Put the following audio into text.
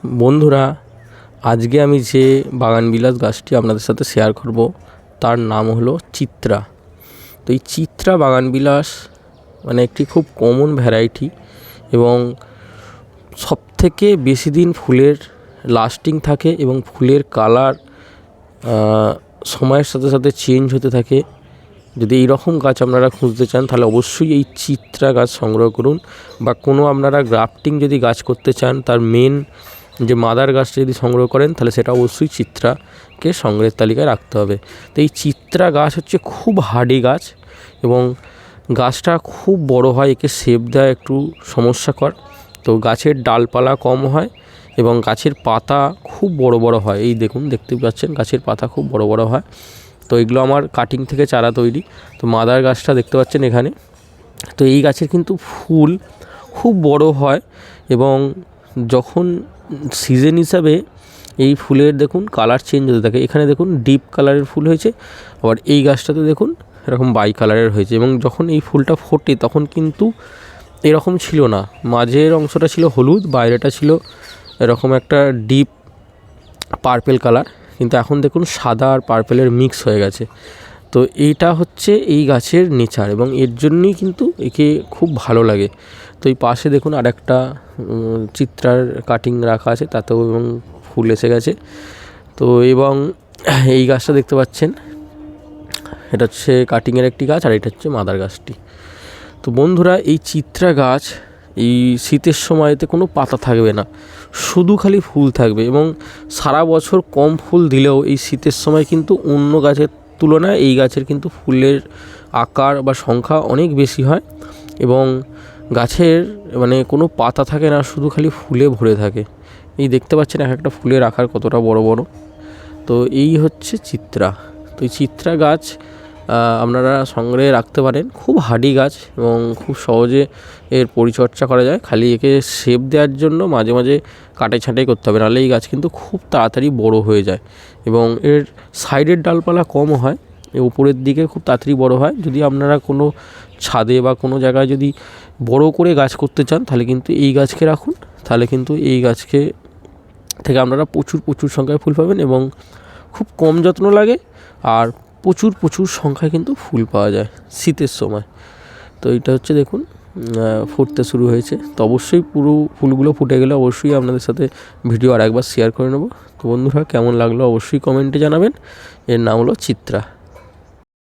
বন্ধুরা, আজকে আমি যে বাগানবিলাস গাছটি আপনাদের সাথে শেয়ার করব তার নাম হলো চিত্রা। তো এই চিত্রা বাগানবিলাস মানে একটি খুব কমন ভ্যারাইটি এবং সবথেকে বেশি দিন ফুলের লাস্টিং থাকে এবং ফুলের কালার সময়ের সাথে সাথে চেঞ্জ হতে থাকে। যদি এই রকম গাছ আপনারা খুঁজতে চান তাহলে অবশ্যই এই চিত্রা গাছ সংগ্রহ করুন, বা কোনো আপনারা গ্রাফটিং যদি গাছ করতে চান তার মেন যে মাদার গাছটা যদি সংগ্রহ করেন তাহলে সেটা অবশ্যই চিত্রাকে সংগ্রহের তালিকায় রাখতে হবে। তো এই চিত্রা গাছ হচ্ছে খুব হার্ডি গাছ এবং গাছটা খুব বড় হয়, একে শেপ দেওয়া একটু সমস্যাকর। তো গাছের ডালপালা কম হয় এবং গাছের পাতা খুব বড় বড় হয়। এই দেখুন, দেখতে পাচ্ছেন গাছের পাতা খুব বড় বড় হয়। তো এগুলো আমার কাটিং থেকে চারা তৈরি। তো মাদার গাছটা দেখতে পাচ্ছেন এখানে। তো এই গাছের কিন্তু ফুল খুব বড় হয় এবং যখন সিজন হিসাবে এই ফুলের দেখুন কালার চেঞ্জ হতে থাকে। এখানে দেখুন ডিপ কালারের ফুল হয়েছে, আবার এই গাছটাতে দেখুন এরকম বাই কালারের হয়েছে। এবং যখন এই ফুলটা ফোটে তখন কিন্তু এরকম ছিল না, মাঝের অংশটা ছিল হলুদ, বাইরেটা ছিল এরকম একটা ডিপ পার্পেল কালার, কিন্তু এখন দেখুন সাদা আর পার্পেলের মিক্স হয়ে গেছে। তো এইটা হচ্ছে এই গাছের নেচার এবং এর জন্যই কিন্তু একে খুব ভালো লাগে। তো এই পাশে দেখুন আর একটা চিত্রার কাটিং রাখা আছে, তাতেও এবং ফুল এসে গেছে। তো এবং এই গাছটা দেখতে পাচ্ছেন, এটা হচ্ছে কাটিংয়ের একটি গাছ, আর এটা হচ্ছে মাদার গাছটি। তো বন্ধুরা, এই চিত্রা গাছ এই শীতের সময়তে কোনো পাতা থাকবে না, শুধু খালি ফুল থাকবে এবং সারা বছর কম ফুল দিলেও এই শীতের সময় কিন্তু অন্য গাছের তুলনায় এই গাছের কিন্তু ফুলের আকার বা সংখ্যা অনেক বেশি হয় এবং গাছের মানে কোনো পাতা থাকে না, শুধু খালি ফুলে ভরে থাকে। এই দেখতে পাচ্ছেন এক একটা ফুলের আকার কতটা বড় বড়। তো এই হচ্ছে চিত্রা। তো এই চিত্রা গাছ আপনারা সংগ্রহে রাখতে পারেন। খুব হার্ডি গাছ এবং খুব সহজে এর পরিচর্যা করা যায়। খালি একে শেপ দেওয়ার জন্য মাঝে মাঝে কাটাই ছাঁটাই করতে হবে, নাহলে এই গাছ কিন্তু খুব তাড়াতাড়ি বড় হয়ে যায় এবং এর সাইডের ডালপালা কম হয়, উপরের দিকে খুব তাড়াতাড়ি বড় হয়। যদি আপনারা কোনো ছাদে বা কোনো জায়গায় যদি বড় করে গাছ করতে চান তাহলে কিন্তু এই গাছকে রাখুন, তাহলে কিন্তু এই গাছকে থেকে আপনারা প্রচুর প্রচুর সংখ্যায় ফুল পাবেন এবং খুব কম যত্ন লাগে আর প্রচুর প্রচুর সংখ্যায় কিন্তু ফুল পাওয়া যায় শীতের সময়। তো এইটা হচ্ছে দেখুন ফুটতে শুরু হয়েছে। তো অবশ্যই পুরো ফুলগুলো ফুটে গেলে অবশ্যই আপনাদের সাথে ভিডিও আর একবার শেয়ার করে নেব। তো বন্ধুরা, কেমন লাগলো অবশ্যই কমেন্টে জানাবেন। এর নাম হলো চিত্রা।